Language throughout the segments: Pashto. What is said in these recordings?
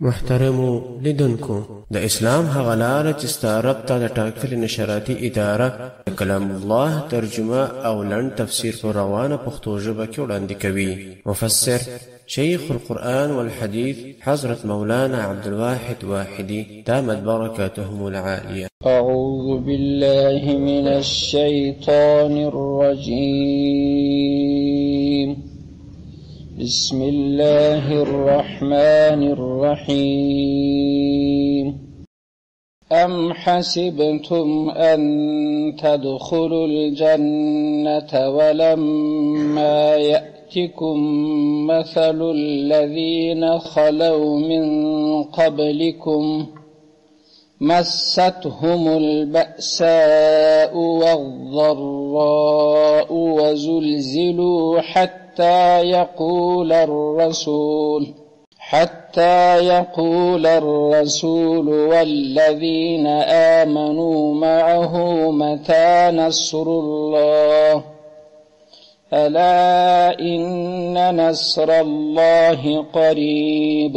محترمو لیدونکو د اسلام هغه لاره چې ستا رب ته د ټاکلې نشراتي اداره د کلام الله ترجمه او لنډ تفسیر په روانه پښتو ژبه کې وړاندې کوي. مفسر شیخ القرآن والحديث حضرت مولانا عبدالواحد واحدي دامت بركاتهم العالية. أعوذ بالله من الشيطان الرجيم. بسم الله الرحمن الرحيم. أم حسبتم أن تدخلوا الجنة ولما يأتكم مثل الذين خلوا من قبلكم مستهم البأساء والضراء وزلزلوا حتى يقول الرسول والذين آمنوا معه متى نصر الله ألا إن نصر الله قريب.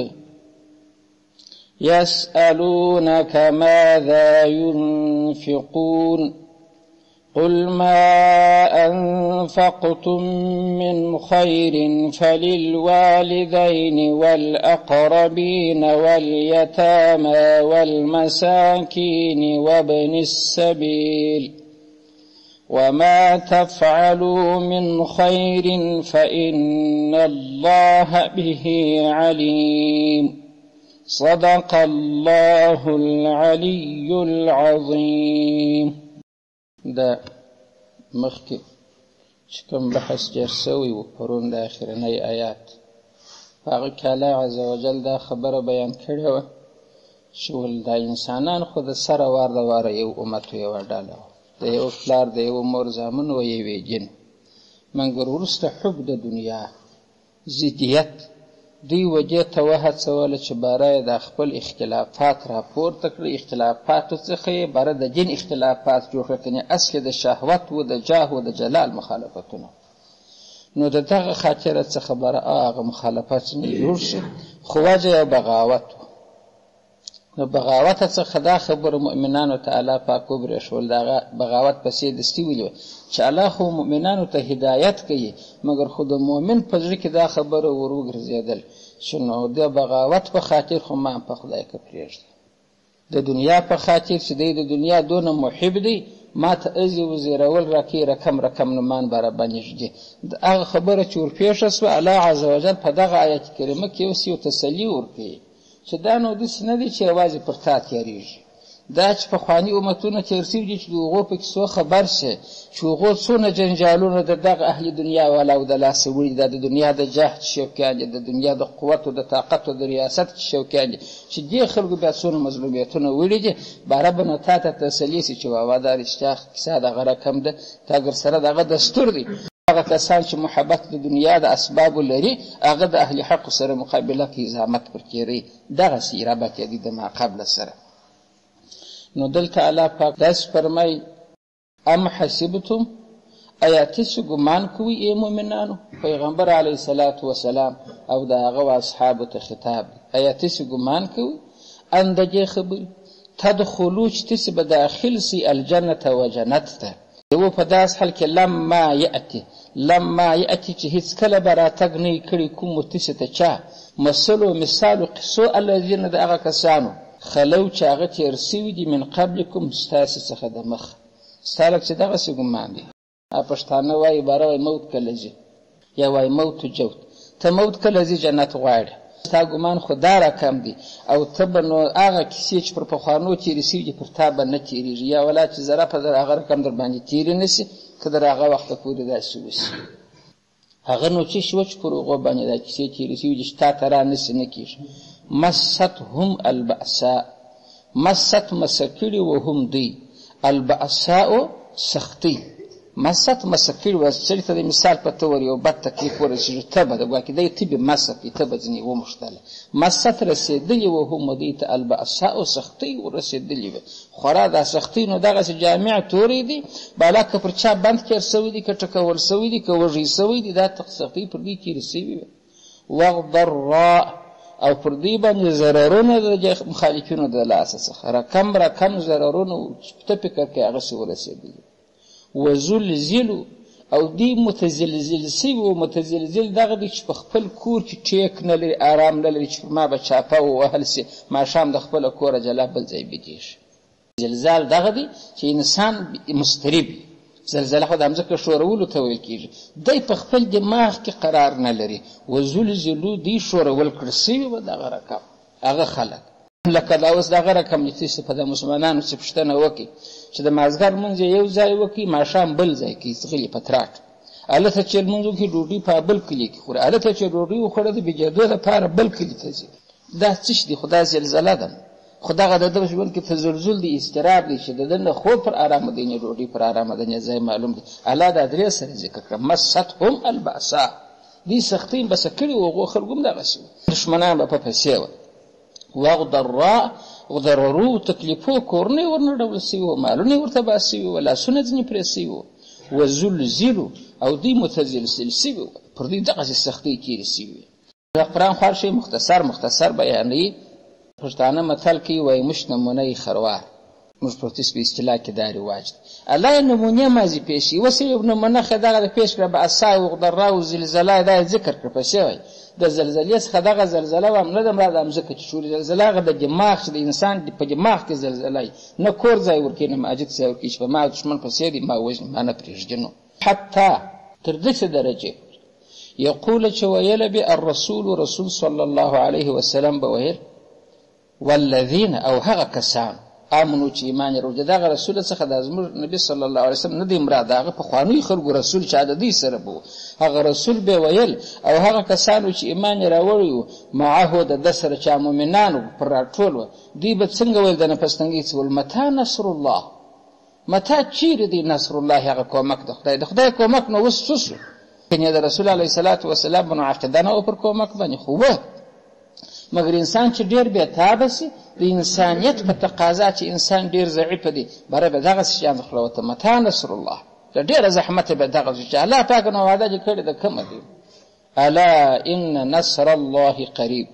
يسألونك ماذا ينفقون قل ما أنفقتم من خير فللوالدين والأقربين واليتامى والمساكين وابن السبيل وما تفعلوا من خير فإن الله به عليم. صدق الله العلي العظيم. دا مخکې چې کوم بحث جر سوی و پرون د اخرنۍ آیات هغه کې الله عز وجل دا خبره بیان کړې وه چې دا انسانان خو د سره وار د واره یو امت و یوه ډله وه د یو پلار د یو مور زامن و یوې جن مګر وروسته حب د دنیا ضدیت دوی وجې ته وهڅوله چې باره د خپل اختلافات راپورته کړي. اختلافاتو څخه یې باره د دین اختلافات جوړ کړي، کنې اصل د شهوت و د جاه و د جلال مخالفتونه. نو د دغه خاطره څخه باره هغه مخالفت نه جوړ شي، خو وجه یې بغاوت و. نو بغاوت څخه دا خبره مؤمنانو ته الله پاک وبرېښول. د هغه بغاوت پسې دستي ویلې چې الله خو مؤمنانو ته هدایت کوي، مګر خو د مؤمن په زړه کې دا خبره ور وګرځېدل چې نو د بغاوت په خاطر خو ما په خدای کې پرېږدي، د دنیا په خاطر چې دی د دنیا دونه محب دی ما ته ازي وزیرول راکې رقم نمان باره باندې ږدي. د هغه خبره چې ورپېښه سوه الله عز وجل په دغه آیت کریمه کې اوس یو تسلي ورکوي چې دا نو داسې نه دی چې یوازې پر تا تېرېږي، دا چې پخواني امتونه تېر سوي دي چې د هغو پکې څو خبر شي چې هغو څونه جنجالونه د دغه اهل دنیا والاو د لاسه وړي، دا د دنیا د جاه شوقیان دي، د دنیا د قوت و د طاقت و د ریاست شوقیان دي چې دې خلکو بیا څونه مظلومیتونه وړي دي. باره به نو تا ته تسلي سي چې واوا دا رښتیا کیسه دغه رقم ده، تا ګر سره دغه دستور دی. هغه کسان چې محبت د دنیا د اسبابو لري هغه د اهل حق سره مقابله کې زحمت ورکوي، دغسې ربط یې دی د ما قبله سره. نو دلته الله پاک داسې فرمایي ام حسبتم، ایا تاسو ګمان کوئ ای مؤمنانو؟ پیغمبر علیه الصلاة وسلام او د هغه اصحابو ته خطاب دی. ایا تاسو ګمان کوئ ان د دې خبرې تدخلو چې تاسو به داخل سئ الجنة و جنت ته. یو په داس حال کې لما یأتي چې هیڅ کله به راتګ نه یې کړي کومو تاسو ته چا مثال قصو الذین د هغه کسانو خلو چې هغه تېر سوي دي من قبلکم ستاسې څخه د مخه. ستا لږ چې دغسې ګمان دی. پښتانه وایي باره وایي موت کله ځي یا وایي موت جوت. ته موت کله ځي جنت غواړې، ستا ګمان خو دا رقم دی او ته به نو هغه کیسې چې پر پخوانو تېرې سوي دي پر تا به نه تېرېږي، یا ولا چې ذره په ذره هغه رقم در باندې تېرې نه سي که در هغه وخته پورې داسې وسي. هغه نو څه شوه چې پر هغو باندې دا کیسې تېرې سوي دي چې تا ته را نه سي نه کېږي. مستهم البأساء، مست مسکړي و هم دوی البأساء سختي. مست مسکړي و سړي ته د مثال په طور یو بد تکلیف ورسېږي، تبه د ګواکې دی تبې مست وي، تبه ځینې وموښتله مست رسېدلې و هم دوی ته البأساء سختي ورسېدلې وه. خورا دا سختي نو دغسې جامع تورې دي بالا که پر چا بند کېر سوي دي که ټکول سوي دي که وږي سوي دي، دا سختي پر دوی تېرې سوي وه. والضراء او پر دوی باندې ضررونه د مخالفینو د لاسه څخه رقم ضررونه چې ته فکر کوې هغسې ورسېدلي وزلزلو او دی متزلزل سوي و متزلزل دغه دی چې په خپل کور کې ټیک نه لري آرام نه لري چې ما به چاپه ووهل سي ماښام د خپله کوره جلا بل ځای بدېږي زلزال دغه دی چې انسان مضطرب زلزله خو د همځکه ښورولو ته ویل کېږي دی په خپل دماغ کې قرار نه لري وزلزلو دی ښورول کړه سوي و دغه رقم هغه خلک لکه دا اوس دغه رقم چې په د مسلمانانو چې پوښتنه وکړي چې د مازدیګر لمونځ یو ځای وکړي ماښام بل ځای کې ځغلي په تراټ هلته چې لمونځ وکړي ډوډۍ په بل کلي کې خوري هلته چې ډوډۍ وخوړه د بېجېدو لپاره بل کلي ته ځي دا څه شي دي خو دا زلزله ده خو دغه د ده په ژوند کې تزلزل دی اضطراب دی چې د ده نه خوب پر ارامه دی نه ډوډۍ پر ارامه ده نه ځای معلوم دی الله دا درې سره ذکر کړه مستهم البأسا دې سختۍ بسه کړي و هغو خلکو هم دغسې وو دښمنان به په پسې وه وغضراء غضررو تکلیفو کورونه یې ورنډول سوي وو مالونه یې ورته باس سوي وو لاسونه ځینې پرې سوي وو وزلزلو او دوی متزلزل سوي وو پر دوی دغسې سختۍ تېرې سوي وې د قرآن خوار شی مختصر بیانوي پښتانه متل کوي وایي موږ نمونه یې خروار موږ پروتست په اصطلاح کې دا رواج دی الله یې نمونې ماضي پیښ یي اوس یې نمونه ښه دغه د پیښ کړه بأسا وغضرا و زلزله دا یې ذکر کړه پسې وایي د زلزلې څخه دغه زلزله هم نه ده مراد همځکه چې شوري زلزله هغه د دماغ چې د انسان په دماغ کې زلزله وي نه کور ځای ورکوي نه ماجد ځای ورکوي چې په ما دښمن پسې دی ما وژني ما نه پرېږدي نو حتی تر داسې درجې یقول چې ویله به الرسول رسول صلی الله علیه وسلم به ویل والذین او هغه کسان امنو چې ایمان یې راوړي دغه رسول څخه د زموږ نبي صلی الله علیه وسلم نه دی مراد هغه پخوانیو خلکو رسول چې د دوی سره به هغه رسول به ویل او هغه کسانو چې ایمان یې راوړی و معه د ده سره چې مؤمنانو پر راټول وه دوی به څنګه ویل د نفستنګۍ څه ویل متى نصر الله متى چیرې دی نصر الله هغه کومک د خدای کومک نو اوس څه شو کنې د رسول علیه صلات وسلام بنو عقیده نه و پر کومک باندې خو وه مګر انسان چې ډېر بېتابه سي د انسانیت په تقاضا چې انسان ډېر ضعیفه دی بره به دغسې شیان د خوله وته متى نصر الله د ډېره زحمته به دغسې چې الله پاک نو وعده چې کړې ده کومه دی الا ان نصر الله قریب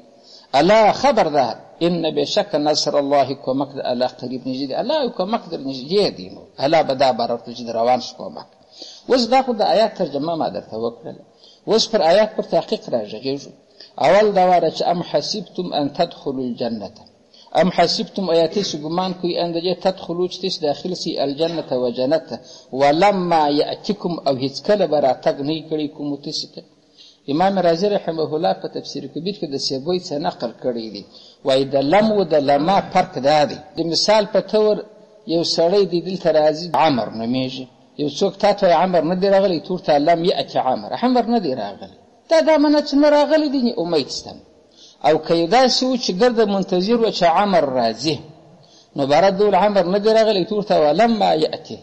الا خبردار ان بشک نصر الله کومک د الله قریب نږدې دی الله کومک در نږدې دی نو الله به دا باره ورته چې د روان شي کومک اوس دا خو د آیات ترجمه ما درته وکړله اوس پر آیات پر تحقیق راغږېږو اول دا واره چې ام حسبتم ان تدخلوا الجنه ام حسبتم آیاتی چې ګمان کوي ان دې تدخلوا چې تاسو داخل سي الجنه و جنت ولما یاتکم او هیڅ کله به راتګ نه کړي کوم تاسو ته امام رازی رحمه الله په تفسیر کبیر کې د سیبوی څخه نقل کړی دی وایي د لم و د لما فرق دا دی د مثال په تور یو سړی دی دلته راځي عمر نومیږي یو څوک تا ته عمر نه دی راغلی تور ته لم یأتي عمر نه دی راغلی دا منه چې نه راغلی دی امید ستم او که داسې و چې ګرده منتظر و چې عمر راځي نو برد دول عمر نه دی راغلی تور ته ولما یأتي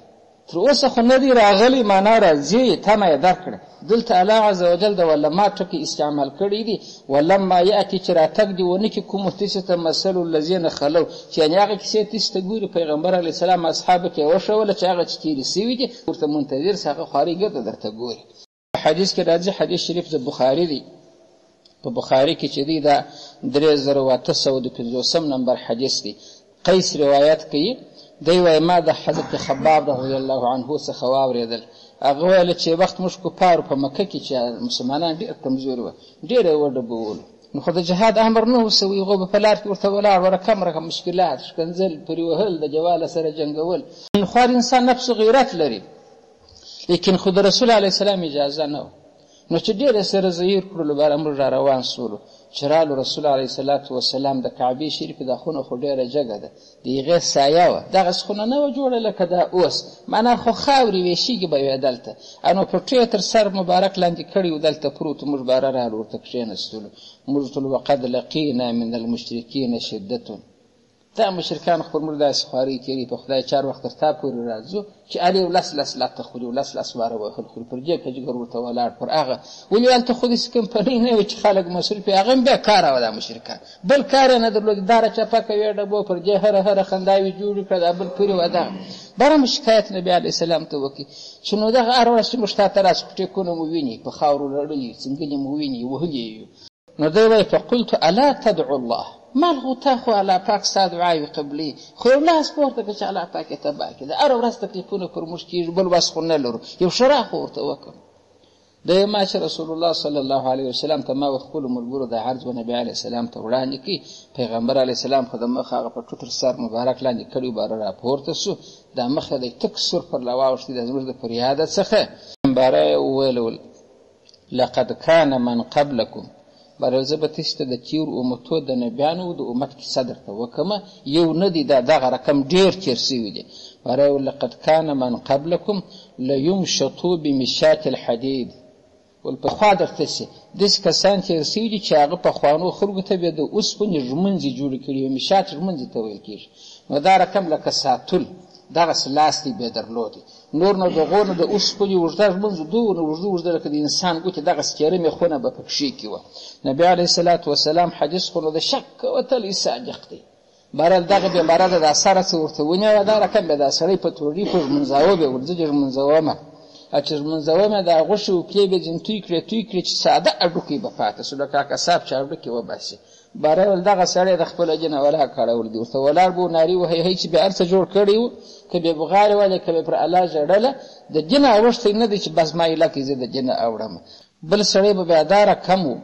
تر اوسه خو نه دی راغلی معنا راځي تمه یې درکړه دلته الله عز وجل د ولما ټکي استعمال کړی دی ولما یأتي چې راتګ دی ونه کې کوم تاسو ته مثل الذین خلو چې یعنې هغه کیسې تاسو ته ګوري پیغمبر علیه السلام اصحابو کې وښوله چې هغه چې تېرې سوي دي ورته منتظر سي هغه خواري ګرده درته ګوري حدیث کې راځي حدیث شریف د بخاري دی په بخاري کې چې دی دا 3850 نمبر حدیث دی قیس روایت کوي دی وایي ما د حضرت خباب رضی الله عنه څخه واورېدل هغه ویل چې وخت موږ کفارو په مکه کې چې مسلمانان ډېر کمزوري وه ډېر یې وډبولو نو خو د جهاد امر نه و سوی هغوی به په لار کې ورته ولاړ وره کم رقم مشکلات ښکنځل پرې وهل د جواله سره جنګول خوار انسان نفس و غیرت لري لیکن خو د رسول علیه السلام اجازه نه و نو چې ډېر یې سره زهیر کړلو باره موږ را روان سولو چې رالو رسول علیه صلات وسلام د کعبې شریفې دا خونه خو ډېره جګه ده د هغې سایه وه دغسې خونه نه وه جوړه لکه دا اوس معنا خو خاورې ویشیږي به وې دلته نو پټو یې تر سر مبارک لاندې کړي و دلته پروت موږ باره رالو ورته کښېنستلو موږ ټول وقد لقینا من المشرکین شدتون دا مشرکان خو پر موږ داسې خوارۍ کوي په خدای چار وخت تر تا پورې راځو چې علي لس لاته خوري لس واره وهل خوري پر جېب کجګر ورته ولاړ پر هغه ولې هلته خو داسې کمپنۍ نه وي چې خلک مصروف وي هغه هم بېکاره وه دا مشرکان بل کار یې نه درلود داره چپه کوي ډبو پر جې هره خنداوي جوړې کړه دا بل پورې وه دغه باره مو شکایت نبي علیه السلام ته وکړي چې نو دغه هر ورځ چې موږ تا ته راسو ټیکونه مو ویني په خاورو لړلي څنګلې مو ویني وهلي یو نو دی وایي فقلت الا تدعو الله ما خو تا خو الله پاک ستا دعاوې قبلي خو یو لاس پورته کړه چې الله پاک یې تباه کړي د هره ورځ تکلیفونه پر موږ کېږي بل وس خو نه لرو یو شرا خو ورته وکړم دی ما چې رسول الله صلی الله علیه وسلم ته ما خپلو ملګرو دا عرض و نبي علیه السلام ته وړاندې کړي پیغمبر علیه السلام خو د مخ هغه په ټوټر سر مبارک لاندې کړي باره راپورته سو دا مخ دی تک سور پر لا واوښتې دا زموږ د فریاده څخه باره یې وویل لقد كان من قبلكم باره زه به تاسو ته د تېرو امتو د نبیانو د امت کیسه درته وکړمه یو نه دی دا دغه رقم ډېر تېر سوي دی باره یې لقد كان من قبلكم ليمشطوا بمشاة الحديد پخوا درته سي داسې کسان تېر سوي دي چې هغه پخوانو خلکو ته به د اوسپنې ژمنځې جوړې کړي وي مشات ژمنځې ته ویل کېږي نو دا رقم لکه ساتل دغسې لاس دی به یې درلودی نور نو د هغو نه د اوسپنې اوږده ژمنځو دومره اوږده لکه د انسان ګوتې دغسې تېره میخونه به په پښې کې وه نبي علیه الصلاة وسلام حدیث خو نو د شک وتلی صادق دی بهرحال دغه بېماره ده دا سره څه ورته ونیوه دا رقم به دا سړی په توړي په ژمنځاوه به ورځه دې ژمنځومه چې ژمنځومه دا غوښې و پلې به ځینې توی کړې چې ساده اډوکۍ به پاته سو لکه کساب چې اډوکې وباسي بهرحال دغه سړی د خپله جنه ولاړ کړول دي ورته ولاړ به و نارې وهی چې بیا هر څه جوړ کړی و که بې بغارې وله که به پر الله ژړله د جنه اوښتی نه دی چې بس ما ایله کې زه د جنه اوړم بل سړی به بیا دا رقم و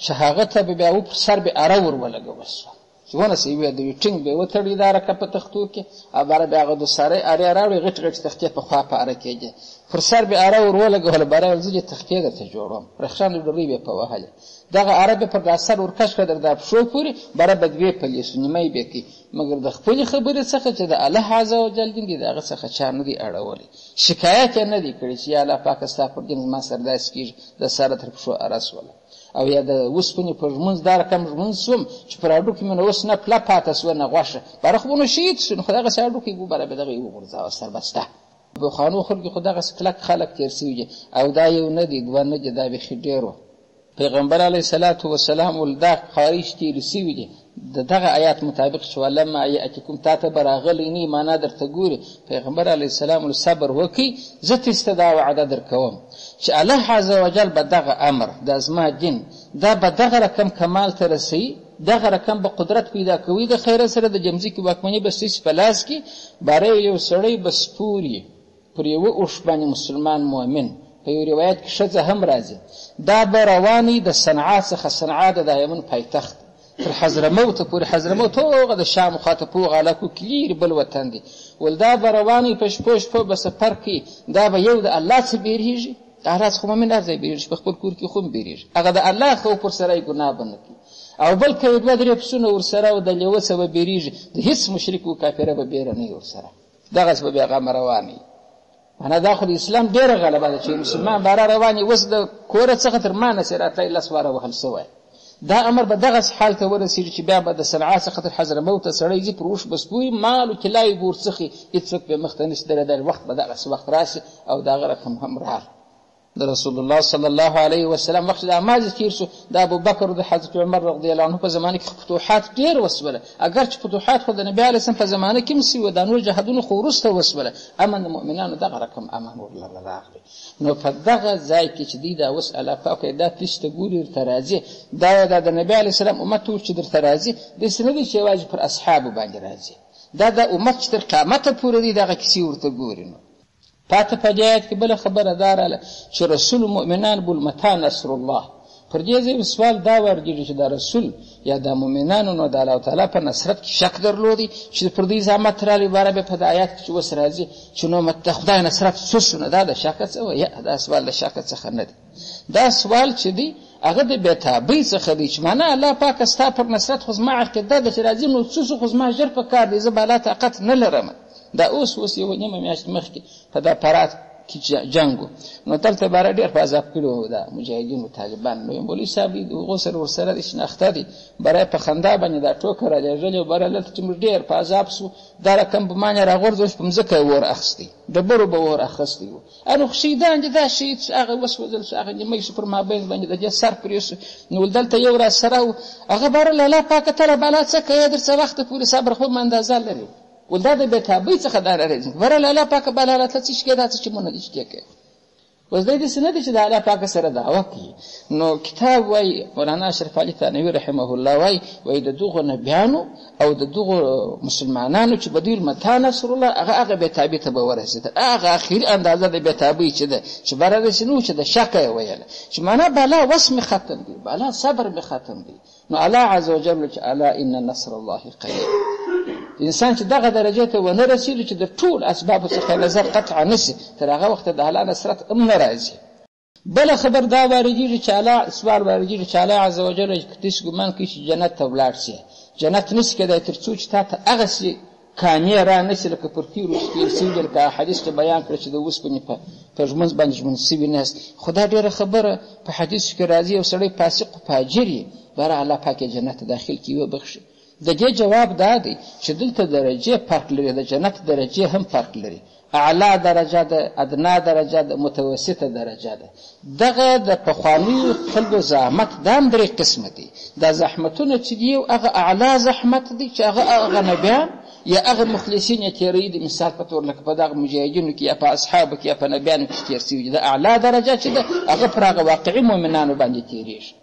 چې هغه ته به بیا و پر سر به اره ور ولګول سوه چې ونسې ویې د وي ټینګ به یې وتړي دا رقم په تختو کې او باره بیا هغه دوسارۍ ارې راوړي غټې غټې تختې په خوا په اره کېږي پر سر به اره ور ولګوله باره ویل زه دې تختې درته جوړوم رخشان د ډوډۍ به یې په وهلې دغه اره به پر دا سر ورکش کړه در دا پښو پورې باره به دوې پلې سو نیمه یې به کوي مګر د خپلې خبرې څخه چې د الله عز وجل دین دي د هغه څخه چا نه دي اړولی شکایت یې نه دی کړی چې یا الله پاکه ستا پر دین زما سر داسې کېږي د سره تر پښو اره سوله او یا د اوسپنې په ژمنځ دا رقم ژمنځ سوم چې پر هډوکي مې نو اوس نه پله پاته سوه نه غوښه باره خو به نو شهید سو نو خو دغسې هډوکي ګو باره به دغه یې وغورځاوه سربسته پخوانو خلکو خو دغسې کلک خلک تېر سوي دي او دا یو نه دی دوه نه دي دا بیخي ډېر و پیغمبر علیه الصلاة وسلام ول دا خارج تېر سوي دي د دغه آیات مطابق چې ولما یأتکم تا ته به راغلی نه معنا درته ګوري پیغمبر علیه السلام ول صبر وکړئ زه تاسو ته دا وعده در کوم چې الله عز وجل به دغه امر دا زما دین دا به دغه رقم کمال ته رسوي دغه رقم به قدرت پیدا کوي د خیره سره د جمځي کې واکمني به ستاسې په لاس کې باره یو سړی به سپور پر یوه اوښ باندې مسلمان مؤمن په یو روایت کې ښځه هم راځي دا به رواني د صنعا څخه صنعا د یمن پایتخت تر حضرموت پورې حضرموت هغه د شام خواته په هغه علاقو کې لرې بل وطن دی ول دا به رواني په شپو به سفر کوي دا به یو د الله څخه بیریږي د الله څخه مؤمن هر ځای بیریږي په خپل کور کې خو هم بیریږي هغه د الله خوف ورسره یې ګناه به نه کوي او بل که دوه درې پسونه ورسره او د لیوه څه به بیریږي د هېڅ مشرک و کافره به بیره نه وي ورسره دغسې به بیا هغه روان وي معنا دا خو د اسلام ډېره غلبه ده چې مسلمان باره روان وي اوس د کوره څخه تر ما نسې راتلی لس واره وهل سوی دا امر به دغسې حال ته ورسېږي چې بیا به د صنعا څخه تر حضرموت ته سړی ځي پر اوښ به سپوري مال و طلایې به ورڅخي هېڅوک به مخ ته نشي درېدلی وخت به دغسې وخت راشي او د هغه رقم هم راغی د رسول الله صلی الله علیه وسلم وخت دا مازې تېر سو د ابوبکر او د حضرت عمر رضی الله عنه په زمانه کې فتوحات ډېر وسوله اگر چې فتوحات خو د نبي علیه السلام په زمانه کې هم سوي دا نور جهادونه خو وروسته وسوله امن د مؤمنانو دغه رقم امن ورله راغلی نو په دغه ځای کې چې دوی دا اوس الله پاک دا تاسو ته ګوري ورته راځي دا د نبي علیه السلام امت ټول چې درته راځي داسې نه دی چې یوازې پر اصحابو باندې راځي دا د امت چې تر قیامته پورې دی دغه کیسې ورته ګوري نو پاته په دې آیت کې بله خبره دا راله چې رسول مؤمنان بول متی نصر الله پر دې ځای سوال دا ورګېږي چې دا رسول یا د مؤمنانو نو د الله تعالی په نصرت کې شک درلودی چې پر دې زحمت رالی باره به په د آیات کې چې اوس راځي چې نو د خدای نصرت څه شو نه دا د شک څه یا دا سوال د شک څخه نه دی دا سوال چې دی هغه د بېتابۍ څخه دی چې معنا الله پاکه ستا پر نصرت خو زما عقیده ده چې راځي نو څه خو زما ژر په کار دی زه به الله طاقت نه لرم دا اوس یوه نیمه میاشت مخکې په دا پرات کې جنګ و نو دلته باره ډېر په عذاب کړي وو دا مجاهدین و طالبان نو مولوي صاحب د هغو سره ورسره د شناخته دي باره په خندا باندې دا ټوکه رالېږلې و باره دلته چې موږ ډېر په عذاب سو دا رقم په ما نه راغورځوش په مځکه یې اور اخیستی ډبرو به اور اخیستی و نو شهیدان دي دا شهید هغه وسوځل شو هغه نیمه شو پر مابین باندې د دې سر پرې شو نو دلته یو را سره و هغه باره له الله پاکه تعالی بالا څه کوي در څه وخته پورې صبر خو اندازه لري ول دا د بېتابۍ څخه دا راځي بره له الله پاکه بالا له څه شي دا څه چې مونږ نه دي شته کې اوس دی داسې نه دی چې د الله پاک سره دعوه کوي. نو کتاب وایي مولانا اشرف علي تھانوي رحمه الله وایي د دغو نبیانو او د دغو مسلمانانو چې به دوی متا نصر الله هغه بېتابۍ ته به ورسېدل. هغه اخري اندازه د بېتابۍ چې ده چې بره داسې نه و چې د شکه یې ویله چې معنا بالا وس مې ختم دی، بالا صبر مې ختم دی. نو الله عز وجل چې الا ان نصر الله قریب. انسان چې دغه درجه ته ونه رسېږي چې د ټول اسبابو څخه نظر قطع نشي، تر هغه وخته د الله نصرت هم نه راځي. بله خبر دا واردېږي چې الله سوال واردېږي چې الله عز وجل داسې ګمان کوي چې جنت ته ولاړ شي. جنت نشي کېدای تر څو چې تا ته هغسې کامې را نشي لکه پر تېرو سپېر سوي لکه حدیث کې بیان کړه چې د اوسپنې په ژمنځ باندې ژمن سوي ناست. خو دا ډېره خبره په حدیثو کې راځي یو سړی فاسق و فاجر یې بره الله پاک یې جنت ته داخل کړي وبخښي. د دې جواب دا دی چې دلته درجې فرق لري، د جنت درجې هم فرق لري. اعلی درجه ده، ادنا درجه ده، متوسطه درجه ده. دغه د پخوانیو خلکو زحمت دا هم درې قسمه دي. دا زحمتونه چې دي هغه اعلی زحمت دي چې هغه نبیان یا هغه مخلصین یې تېروي دي، مثال په طور لکه په دغه مجاهدینو کې یا په اصحابو کې یا په نبیانو کې تېر سوي دي. د اعلی درجه چې ده هغه پر هغه واقعي مؤمنانو باندې تېرېږي.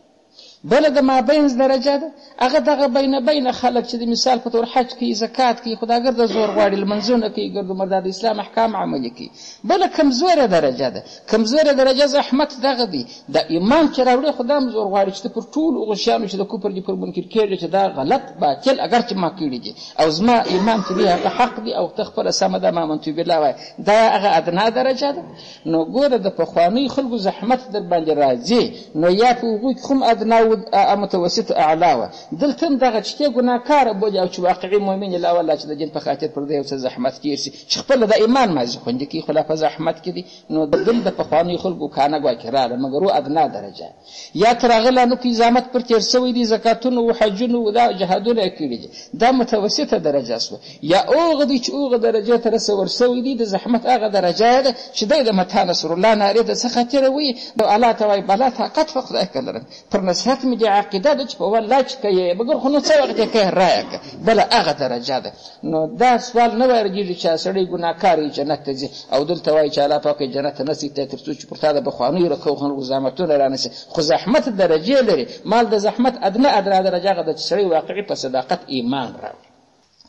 بله د مابین درجه ده هغه دغه بین خلک چې د مثال په طور حج کوي، زکات کوي، خداګر د زور غواړي، لمنځونه کوي، ګرد و مردار د اسلام احکام عملي کوي. بله کمزوره درجه ده، کمزوره درجه زحمت دغه دی د ایمان چې راوړي خو دا هم زور غواړي چې ته پر ټولو هغو شیانو چې د کفر دي پر منکر کېږي چې دا غلط باطل اگر چې ما کړي دي او زما ایمان چې دی هغه حق دی او ته خپله سمه ده ما آمنت بالله وایي، دا هغه ادنا درجه ده. نو ګوره د پخوانیو خلکو زحمت در باندې راځي نو یا په هغوی کې هم ادنا متوسط اعلی وه. دلته هم دغه چې ته ګناهکاره بولي او چې واقعي مؤمن یې لا والله چې د دین په خاطر پر دې یو څه زحمت تېر سي چې خپله د ایمان مازې خوندي کړي خو لا په زحمت کې دي. نو دل د پخوانیو خلکو کانه ګواکې راغله مګر و ادنا درجه یا تر هغه لا نو کې زحمت پر تېر سوی دي، زکاتونه و حجونه و دا جهادونه یې کړي دي، دا متوسطه درجه سوه. یا هغه دي چې هغه درجې ته رسول سوي دي د زحمت هغه درجه ده چې دی د متا نصر الله نارې د څه خاطره وایي الله ته وایي بلا طاقت په خدای که لرم پر نصرت مې دې عقیده ده چې په والله چې که یې مګر خو نو څه وخت یې که رایه که بله هغه درجه ده. نو دا سوال نه واردېږي چې سړی ګناهکار یې جنت ته ځي او دلته وایي چې الله پاک یې جنت ته نه سي تر څو چې پر تا د پخوانیو رکو زحمتونه را نه سي. خو زحمت درجې لري، مال د زحمت ادنا درجه هغه ده چې سړی واقعي په صداقت ایمان راوړي.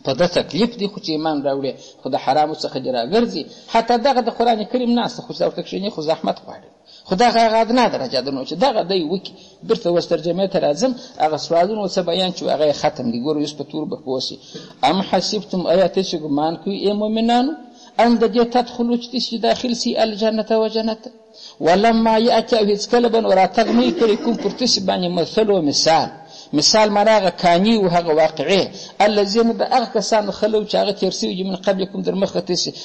په ده تکلیف دی خو چې ایمان راوړي خو د حرامو څخه دې راګرځي. حتی دغه د قرآن کریم ناسته خو چې ورته کښېني خو زحمت غواړي، خو دغه هغه ادنا درجه ده. نو چې دغه دی وکړي بېرته اوس ترجمې ته راځم هغه سوالونه څه بیان چې هغه یې ختم دي. ګورو اوس په تور به پوه سي. ام حسبتم آیا تاسې ګمان کوئ ای مؤمنانو ان د دې تدخلو چې تاسې داخل سي الجنة و جنت ولما یأتي او هېڅکله به نو راتګ نه یې کړی کوم پر تاسې باندې مثل و مثال معنا هغه کاني و هغه واقعي الذين د هغه کسانو خلو چې هغه تېر سوي دي من قبلکم در مخه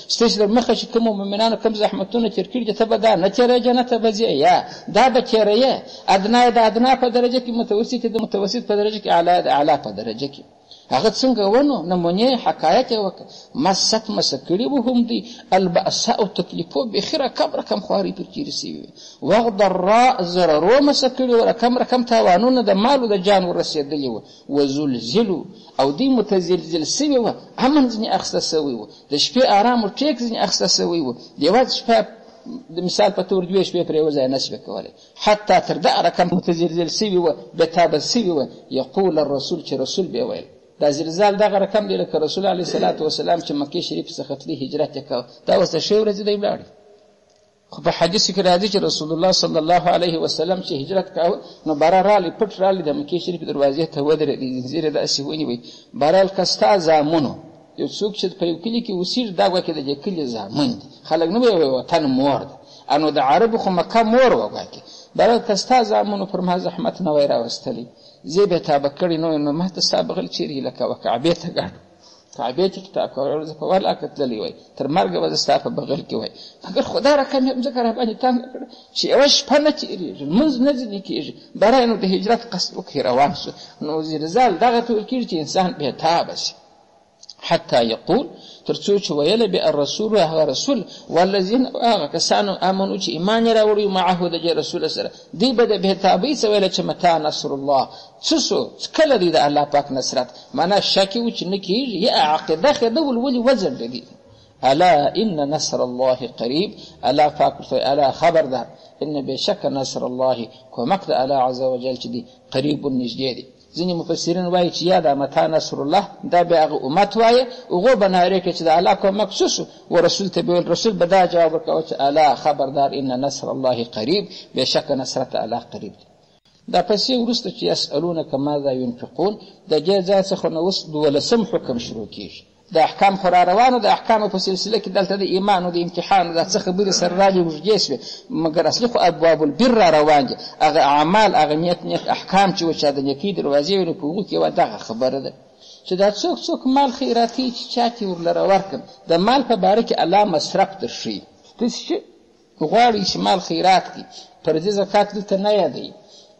ستاسې در مخه چې کومو مؤمنانو کوم زحمتونه تېر کړي دي ته به دا نه تېرې جنت ته به ځې یا دا به تېرې ادنا د ادنا په درجه کې متوسط د متوسط په درجه کې اعلی د اعلی په درجه کې. هغه څنګه ونو نمونې حکایت یې وکړه مست مسه کړي به هم دي البأساء تکلیفو بېخي رقم خواري پر تېرې سوي وي وغضراء ضررو مسه کړي وه رقم تاوانونه د مال و د جان ورسېدلي وه وزلزلو او دوی متزلزل سوي وه امن ځینې اخیسته سوی وه د شپې ارام و ټیک ځینې اخیسته سوی وه د یوازې شپه د مثال په طور 2 شپې پرې یو ځای نه شوې کولی حتی تر دغه رقم متزلزل سوي وه بېتابه سوي وه یقول الرسول چې رسول به ویل دا زلزال دغه رقم دی لکه رسول علیه صلات وسلام چې مکې شریف څخه تلي هجرت یې کوه دا اوس د ښې ورځې دی ولاړې. خو په حدیثو کې راځي چې رسول الله صلی الله علیه وسلم چې هجرت کاوه نو باره رالی پټ رالی د مکې شریف دروازې ته ودرېدی زنځیر یې داسې ونیوی بهرحال که ستا زامنو یو څوک چې په یو کلي کې اوسېږي دا ګواکې د دې کلي زامن دي خلک نه به وطن مور ده نو د عربو خو مکه مور وه ګواکې بهرحال که ستا زامنو پر ما زحمت نه وی راوستلی زه به تابه کړی نو ما ته ستا بغل چیرې هیله کوه کعبې ته ګاډو کعبې چې کتاب کوه زه په ولاکه تللی وای تر مرګه به زه ستا په بغل کې وای مګر خدا رقم یې ځکه راباندې تنګه کړه چې یوه شپه نه تېرېږي لمونځ نه ځینې کېږي برای نو د هجرت قصد وکړي روان شو نو زلزال دغه ته ویل کېږي چې انسان بېتابه شي حتی یقول تر څو چې ویله به الرسول هغه رسول والذین هغه کسانو امنو چې ایمان یې راوړي معه د دې رسول سره دوی به د بېتابۍ څه ویله چې متا نصر الله څه کله دی د الله پاک نصرت معنا شک و چې نه کېږي یا عقیده ښه ډول ولې وزن لري الا ان نصر الله قریب، الا پاک الا خبردار، ان بشک نصر الله کومک د الله عز وجل چې دی قریب نږدې دی. ځینې مفسرین وایي چې یا دا متى نصر الله دا به هغه امت وایي هغو به نارې کړي چې د الله کومک څه شو، ورسول ته به رسول به دا جواب ورکوه چې الا خبردار ان نصر الله قریب، بشک نصرت الله قریب دی. دا پسې وروسته چې یسألونک ماذا ينفقون د دې ځای څخه نو اوس 12 حکم شروع کېږي. د احکام خو را روانو، د احکامو په سلسله کې دلته د ایمان او د امتحان او دا څه خبرې سره راغلې اوږدې شوې، مګر اصلي خو ابواب البر را روان دي، هغه اعمال هغه نیک احکام چې و چا د نیکۍ دروازې وي نو په هغو کې یوه دغه خبره ده چې دا څوک مال خیراتي چې چا کې ورلره ورکړم. د مال په باره کې الله مصرف درښیي. تاسې چې غواړئ چې مال خیرات کړي، فرضي زکات دلته نه یادوي.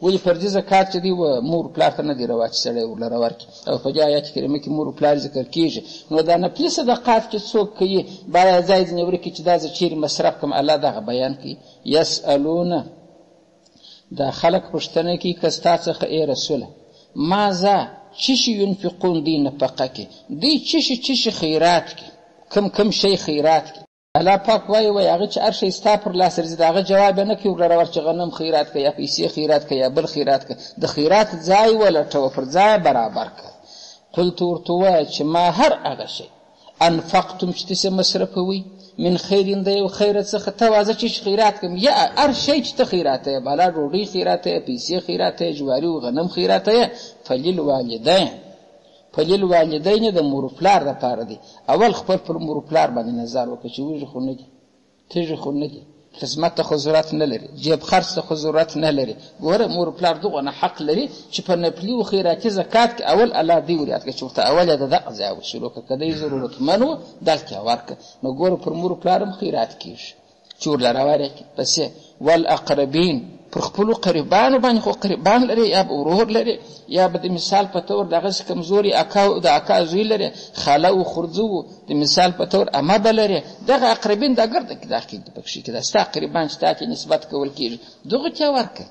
ولې فرضي زکات چې دی و مور پلار ته نه دی روا چې سړی ورلره ورکړي، او په دې آیات کریمه کې مور پلار ذکر کېږي. نو دا نفلي صدقات چې څوک کوي باید ځای ځینې ورکړي چې دا زه چیرې مصرف کړم، الله دغه بیان کوي. یسألونه دا خلک پوښتنه کوي که ستا څخه ای رسوله ماذا څه شي ينفقون دی نفقه کې، دوی څه شي خیرات کوي، کم شی خیرات کوي. الله پاک وایي هغه چې هر شی ستا پر لاس راځي د هغه جواب یې نه کوي ورلره ور چې غنم خیرات کړه یا پیسې خیرات کړه یا بل خیرات کړه، د خیرات ځای ولټوه، پر ځای برابر کړه. قلت ورته ووایه چې ما هر هغه شی انفقتم چې تاسې مصرفوئ من خیرین د یو خیرت څخه ته واځه چې خیرات کوم، یا هر شی چې ته خیرات یې بالا ډوډۍ خیرات یې، پیسې خیرات یې، جواري و غنم خیرات یې، فللوالدین د مور پلار دپاره دی. اول خپل پر مور پلار باندې نظر وکړه چې وږي خو نه دي، تږي خو نه دي، خدمت ته خو ضرورت نه لري، جیب خرڅ ته خو ضرورت نه لري. ګوره مور پلار دغونه حق لري چې په نفلي و خیراتي زکات کې اول الله دی ور یاد کړه چې ورته اول یې د دغه ځای وشروع کړه، که دی ضرورتمند و دلته یې ورکړه. نو ګوره پر مور پلار هم خیرات کېږي چې ورلره ورکړي. پسې والاقربین پر خپلو قریبانو باندې، خو قریبان لري یا به ورور لري یا به د مثال په طور دغسې کمزوري د اکا زوی لري، خاله و خورځه و د مثال په طور عمه به لري، دغه اقربین دا ګرده کې داخل دي پکښې کې دا ستا قریبان چې تا ته نسبت کول کېږي دغو ته یې ورکړه.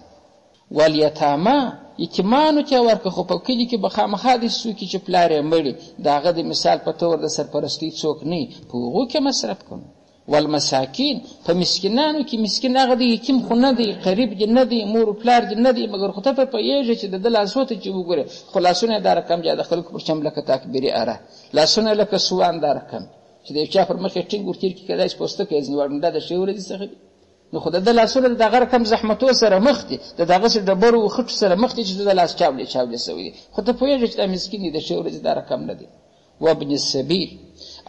والیتاما یتیمانو ته یې ورکړه، خو په کلي کې به خامخا داسې څوک چې پلار یې مړي د هغه د مثال په طور د سرپرستۍ څوک نه وي، په هغو کې مصرف کړو. والمساکین په مسکینانو کې، مسکین هغه دی یتیم خو نه دی، قریب دې نه دی، مور و پلار دې نه دی، مګر خو ته پوهېږې چې د ده لاسو ته چې وګورې خو لاسونه یې دا رقم جا د خلکو پر چم لکه تکبیري اره، لاسونه لکه سوان دا رقم چې د یو چا پر مخ یې ټینګ ورتېر کړي کېدای شي پوستکی یې ځینې وړ دا د ښې ورځې څخه دي. نو خو د ده لاسونه د دغه رقم زحمتو سره مخ دي، د دغسې ډبرو و خټو سره مخ دي چې د ده لاس چاولې سوی دي، خو ته پوهېږې چې دا مسکین دي، د ښې ورځې دا رقم نه دی. وابن السبیل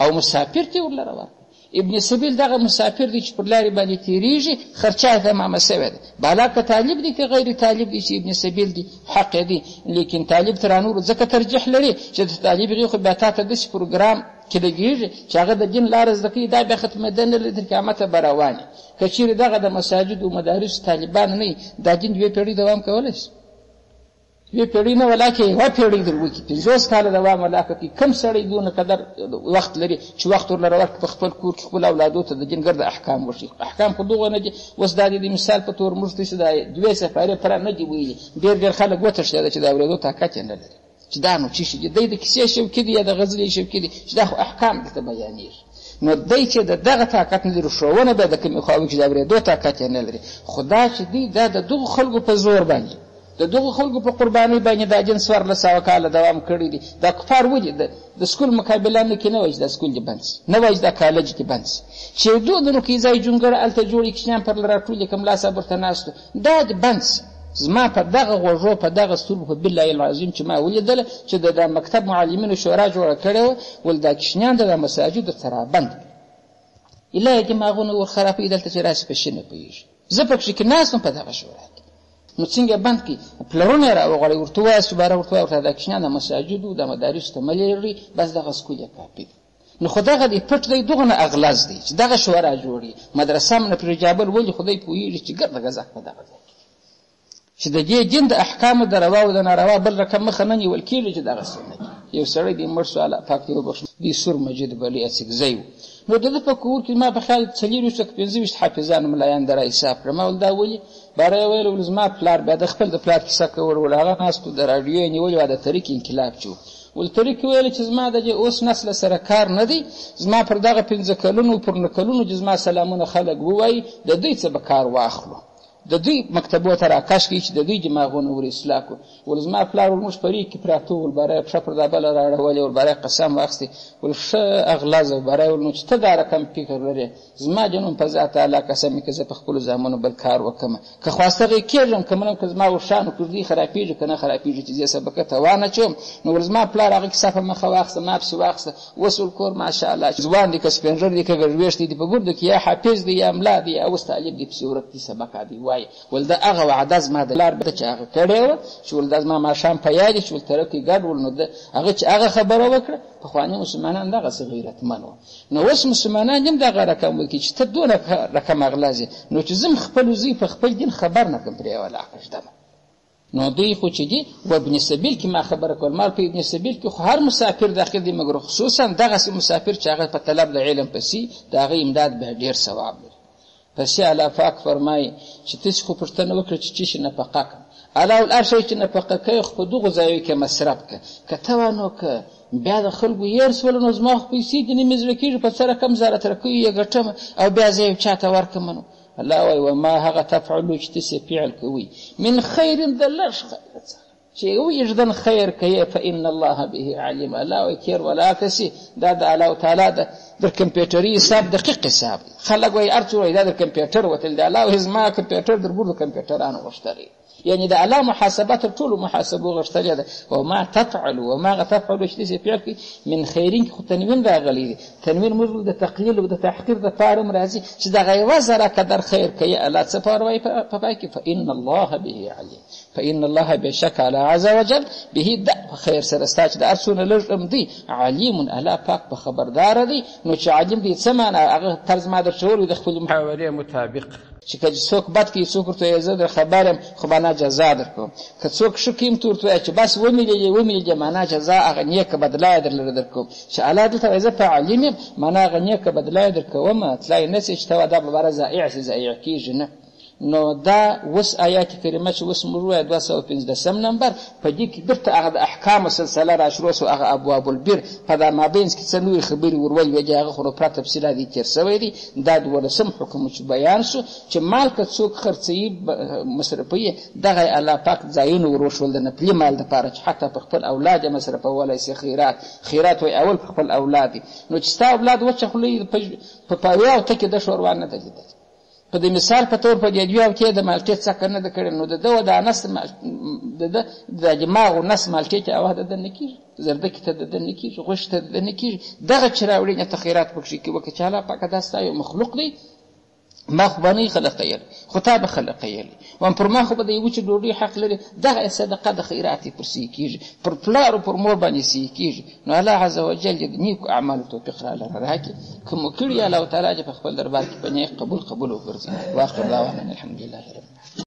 او مسافر ته یې ورلره ورکړه. ابن سبیل دغه مسافر دی چې پر لارې باندې تېرېږي، خرچه یې تمامه سوې ده. بالا که طالب دی که غیر طالب دی چې ابن سبیل دی حق دی، لیکن طالب تر نورو ځکه ترجیح لري چې د طالب هغې خو بیا تا ته داسې پروګرام کې لګېږي چې هغه د دین لاره زده کوي، دا بیا ختمېدن نه لري، تر قیامته به روان وي. که چېرې دغه د مساجدو مدارسو طالبان نه وي، دا دین 2 پېړۍ دوام کولی شي؟ 2 پېړۍ نه ولاکې 1 پېړۍ در وکړي، 50 کاله دوام ولاکه کړي. کم سړی دونه قدر وخت لري چې وخت ورلره ورکړي په خپل کور کې خپل اولادو ته د دین ګرد احکام وښي. احکام خو دغه نه دي. اوس دا د مثال په طور موږ ته چې دا 2 سفارې پره نه دي ویلي، ډېر خلک وتښتېده چې د اورېدو طاقت یې نه لري چې دا نو څه شي دي، دی د کیسې شوکي دي یا د غزلې شوکي دي چې دا خو احکام دلته بیانېږي. نو دی چې د دغه طاقت نه لري، ښوونه به د کومې خواوي چې د اورېدو طاقت یې نه لري. خو دا چې دی دا د دغو خلکو په زور باندې، د دغو خلکو په قربانۍ باندې دا جنس 1400 کاله دوام کړی دی. دا کفار ولې د سکول مقابلانو کې نه وایي چې دا سکول دې بند شي، نه وایي چې دا کالج دې بند شي، چې دونو کې ځای جونګړه هلته جوړې کشنیان پر راټولې که ملا صاحب ورته ناست دا دې بند شي. زما په دغه غوږو په دغه سترګو په بالله العظیم چې ما ولیدله چې د مکتب معلمینو شورا جوړه کړې وه، ول دا کشنیان د مساجدو ته رابند کړي، ایله یې دماغونه ور خرابوي دلته چې راسي په شي نه پوهېږي. زه پکښې کې ناست وم په دغه شورا کې. نو څنګه بند کړي؟ پلرونه یې راوغواړئ، ورته ووایه سباره ورته وایه ورته دا کشنیان د مساجدو د مدارسو ته مه لري، بس دغه سکول یې کافي دی. نو خو دغه دی پټ دی، دغونه اغلظ دی چې دغه شورا جوړي. مدرسه نه پرې جابل ولې خدای پوهېږي چې ګرده ګزک په دغه ځای چې د دې دین د احکامو د روا او د ناروا بل رقم مخه نه نیول کېږي چې دغسې نه دي. یو سړی دی مړ شو، الله پاک دې وبخښي، دی سور مجید بلې اڅکزی و. نو د ده په کور کې ما په خیال 425 حافظان ملایان در حساب کړه. ما ول دا ولې؟ باره یې ویل زما پلار بیا د خپل د پلار کیسه کول، ول هغه ناست و د راډیو یې نیولې وه د تحریک انقلاب چې و، ولتري کې ویل چې زما د اوس نسل سره کار نه دی، زما پر دغه 15 کلونو پر 9 کلونو چې زما سلامونه خلک ووایي د دوی څه به کار واخلو، د دوی مکتبو ته راکش کړي چې د دوی دماغونه ور اصلاح کړو. ول زما پلار ورموږ په ریګ کې پراته ول بری پښه پر دا بله راړولې ول بری قسم واخیستې ول ښه اغلازه بری ول نو چې ته دا رقم فکر لرې زما جنون په ذات الله قسم که زه په خپلو زامنو بل کار وکړم که خواسته غې کېږم که منم که زما ورشانو کوژدې خرابېږي که نه خرابېږي چې زه سبقه ته وانهچوم. نو ول زما پلار هغه کیسه په مخه واخیسته ما پسې واخیسته اوس ول کور ماشاءالله ځوان دی که سپین ږیری دی که ګډوېښتی دی په ګردو کې یا حافظ دی یا ملا دی یا اوس طالب دی پسې ورک دی سبق دی وایي. ول دا هغه وعده زما د لار بده چې هغه کړې وه چې ول دا زما ماښام په یاد چې ول طرف کې ګډ ول نو د هغه چې هغه خبره وکړه پخواني مسلمانان دغسې غیرتمن وه. نو اوس مسلمانان هم دغه رقم وکړي چې ته دونه رقم اغلاظ یې نو چې زه خپل زوی په خپل دین خبر نه کړم پرې ولاقه ږدمه. نو دوی خو چې دي و ابن سبیل کې ما خبره کول مال په ابن سبیل کې خو هر مسافر داخل دی مګر خصوصا دغسې مسافر چې هغه په طلب د علم پسې د هغه امداد به ډېر ثواب لري. پس الله پاک فرمایي چې تاسې خو پوښتنه وکړه چې څه شي نفقه کړم الله ول هر شی چې نفقه کوي خو په دغو ځایو کې مصرف کړه که ته وه نو که بیا د خلکو هېر سول نو زما خو پیسې دې نه مې زړه کېږي په څه رقم زه راته راکوي یې ګټم او بیا زه یې چا ته ورکړم. نو الله وایي وما هغه تفعلو چې تاسې فعل کوئ من خیر د لږ خیر څخه چې ویژدن خیر کوي فإن الله به علیم. الله وایي کیر ولا کسي دا د الله تعالی د کمپیوټري حساب دقیق حساب خلک وایي هر څه وایي دا د کمپیوټر وتل دی. الله وایي زما کمپیوټر در بور د کمپیوټرانو غوښتلی یعنی د الله محاسبه تر ټولو محاسبو غوښتلې ده. وما تفعلوا وما هغه تفعلو چې تاسې فعل کوي من خیرین کې خو تنوین راغلی دی. تنوین موږ د تقلیل او د تحقیر دپاره هم راځي چې دغه یوه ذره قدر خیر کوي الله څه پاره وایي په پای کې فإن الله به علیم. فإن الله بشک الله عز وجل به د خیر سره ستا چې د هر څونه لږ هم دی علیم الله پاک په خبرداره دی. نو چې علیم دی څه معنی هغه طرز ما درته وویل د خپلې محاورې مطابق چې که څوک بد کوي څوک ورته وایي زه در خبر یم خو معنا جزا در کوم که څوک ښه کوي هم ته ورته وایي چې بس ومیلېږې معنا جزا هغه نیکه بدله یې درلره در کوم. چې الله دلته وایي زه په علیم یم معنا هغه نیکه بدله یې در کوم تلای نه سې چې ته دا بباره ضایع سي ضایع کېږي نه. نو دا اوس آیات کریمه چې اوس موږ وایو 215 نمبر په دې کې بیرته هغه د احکامو سلسله راشروع سو هغه ابواب البر په دا مابینځ کې څه نورې خبرې ورولوېدې هغه خو پوره تفصیلات یې تېر سوی دی. دا 12 حکم چې بیان سو چې مال که څوک خرڅوي مصرفوي دغه الله پاک ځایونه ور وښول د نفلي مال دپاره چې حتی په خپل اولاد یې مصرفولی سي. خیرات وایي اول په خپل اولاد دی. نو چې ستا اولاد وچه خوله په پاویا او تکې د شوروا نه ده لیدلې په د مثال په طور په دې دوی کې د مالټې څکه نه ده کړې نو د ده د نس د دماغ او نس مالټې ته اوه د نه کېږي زردکي ته د نه کېږي غوښې ته د نه کېږي دغه چې راوړي نه ته خیرات پکښې کې وکړه چې الله پاکه دا ستا یو مخلوق دی ما خو به نه خلقیلی خو تا به خلقیلی وان پر ما خو به د یوه چې ډوډۍ حق لري دغه صدقه د خیرات یې پر سې کېږي پر پلار او پر مور باندې سې کېږي. نو الله عز وجل د نیکو اعمالو توفیق را لره راکړي که مو کړي الله تعالی چې په خپل دربار کې په نیک قبول وګرځي. واخر دعوانا الحمدلله رب العالمین.